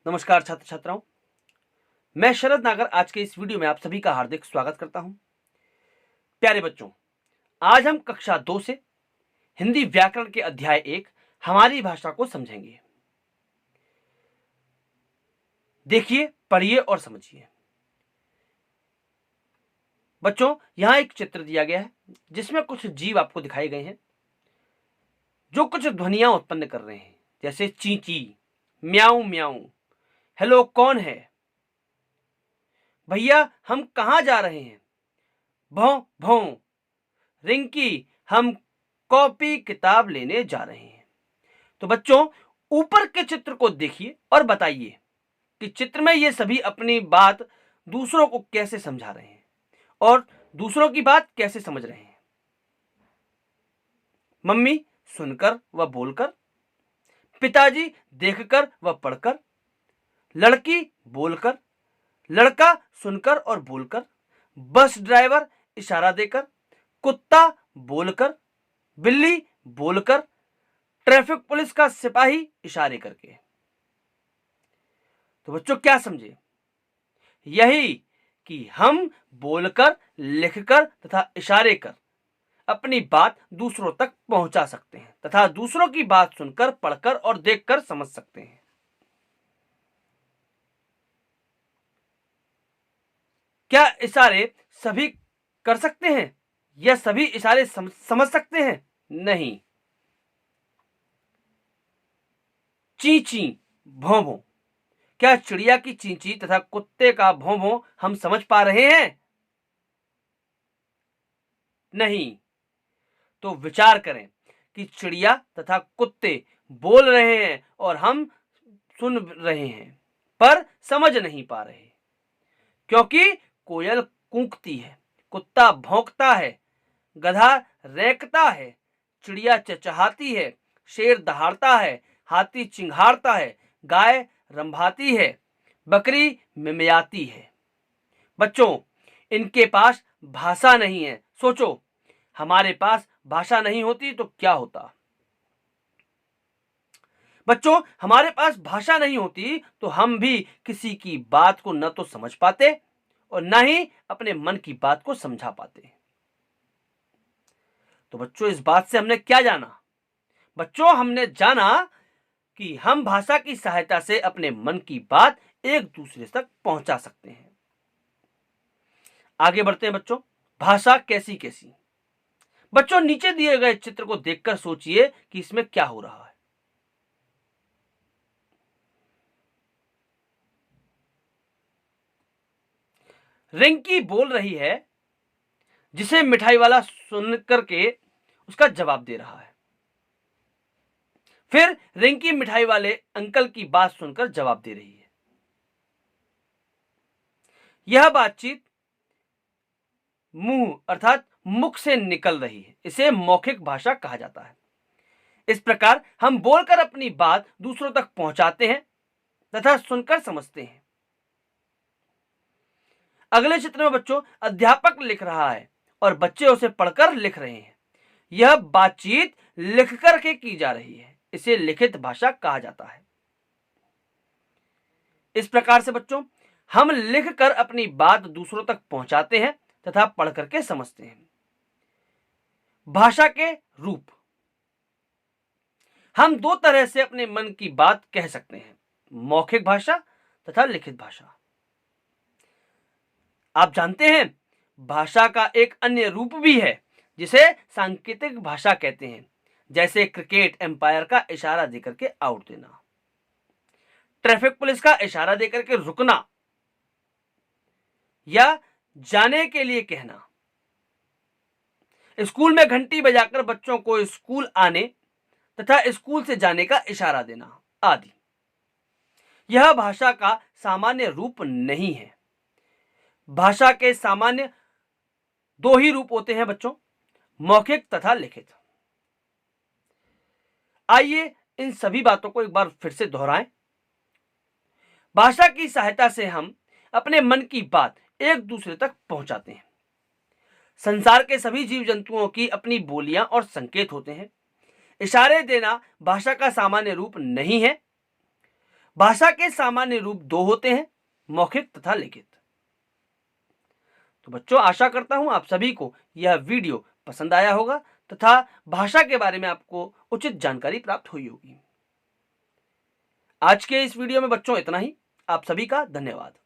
नमस्कार छात्र छात्राओं, मैं शरद नागर आज के इस वीडियो में आप सभी का हार्दिक स्वागत करता हूं। प्यारे बच्चों, आज हम कक्षा 2 से हिंदी व्याकरण के अध्याय 1 हमारी भाषा को समझेंगे। देखिए, पढ़िए और समझिए। बच्चों, यहां एक चित्र दिया गया है जिसमें कुछ जीव आपको दिखाए गए हैं जो कुछ ध्वनियां उत्पन्न कर रहे हैं, जैसे ची ची, म्याऊ म्याऊ। हेलो, कौन है? भैया, हम कहां जा रहे हैं? भौं भौं। रिंकी, हम कॉपी किताब लेने जा रहे हैं। तो बच्चों, ऊपर के चित्र को देखिए और बताइए कि चित्र में ये सभी अपनी बात दूसरों को कैसे समझा रहे हैं और दूसरों की बात कैसे समझ रहे हैं। मम्मी सुनकर व बोलकर, पिताजी देखकर व पढ़कर, लड़की बोलकर, लड़का सुनकर और बोलकर, बस ड्राइवर इशारा देकर, कुत्ता बोलकर, बिल्ली बोलकर, ट्रैफिक पुलिस का सिपाही इशारे करके। तो बच्चों, क्या समझे? यही कि हम बोलकर, लिखकर तथा इशारे कर अपनी बात दूसरों तक पहुंचा सकते हैं तथा दूसरों की बात सुनकर, पढ़कर और देखकर समझ सकते हैं। क्या इशारे सभी कर सकते हैं या सभी इशारे समझ सकते हैं? नहीं। ची ची, भौं भौं, क्या चिड़िया की चींची तथा कुत्ते का भौं भौं हम समझ पा रहे हैं? नहीं। तो विचार करें कि चिड़िया तथा कुत्ते बोल रहे हैं और हम सुन रहे हैं पर समझ नहीं पा रहे, क्योंकि कोयल कूकती है, कुत्ता भौंकता है, गधा रेंकता है, चिड़िया चहचहाती है, शेर दहाड़ता है, हाथी चिंघाड़ता है, गाय रंभाती है, बकरी मिमियाती है। बच्चों, इनके पास भाषा नहीं है। सोचो, हमारे पास भाषा नहीं होती तो क्या होता? बच्चों, हमारे पास भाषा नहीं होती तो हम भी किसी की बात को न तो समझ पाते और न ही अपने मन की बात को समझा पाते। तो बच्चों, इस बात से हमने क्या जाना? बच्चों, हमने जाना कि हम भाषा की सहायता से अपने मन की बात एक दूसरे तक पहुंचा सकते हैं। आगे बढ़ते हैं बच्चों। भाषा कैसी कैसी? बच्चों, नीचे दिए गए चित्र को देखकर सोचिए कि इसमें क्या हो रहा है। रिंकी बोल रही है, जिसे मिठाई वाला सुन करके उसका जवाब दे रहा है। फिर रिंकी मिठाई वाले अंकल की बात सुनकर जवाब दे रही है। यह बातचीत मुंह अर्थात मुख से निकल रही है। इसे मौखिक भाषा कहा जाता है। इस प्रकार हम बोलकर अपनी बात दूसरों तक पहुंचाते हैं तथा सुनकर समझते हैं। अगले चित्र में बच्चों, अध्यापक लिख रहा है और बच्चे उसे पढ़कर लिख रहे हैं। यह बातचीत लिख करके की जा रही है। इसे लिखित भाषा कहा जाता है। इस प्रकार से बच्चों, हम लिखकर अपनी बात दूसरों तक पहुंचाते हैं तथा पढ़ करके समझते हैं। भाषा के रूप। हम दो तरह से अपने मन की बात कह सकते हैं, मौखिक भाषा तथा लिखित भाषा। आप जानते हैं, भाषा का एक अन्य रूप भी है जिसे सांकेतिक भाषा कहते हैं, जैसे क्रिकेट एम्पायर का इशारा देकर के आउट देना, ट्रैफिक पुलिस का इशारा देकर के रुकना या जाने के लिए कहना, स्कूल में घंटी बजाकर बच्चों को स्कूल आने तथा स्कूल से जाने का इशारा देना आदि। यह भाषा का सामान्य रूप नहीं है। भाषा के सामान्य दो ही रूप होते हैं बच्चों, मौखिक तथा लिखित। आइए इन सभी बातों को एक बार फिर से दोहराएं। भाषा की सहायता से हम अपने मन की बात एक दूसरे तक पहुंचाते हैं। संसार के सभी जीव जंतुओं की अपनी बोलियां और संकेत होते हैं। इशारे देना भाषा का सामान्य रूप नहीं है। भाषा के सामान्य रूप दो होते हैं, मौखिक तथा लिखित। तो बच्चों, आशा करता हूं आप सभी को यह वीडियो पसंद आया होगा तथा भाषा के बारे में आपको उचित जानकारी प्राप्त हुई होगी। आज के इस वीडियो में बच्चों इतना ही। आप सभी का धन्यवाद।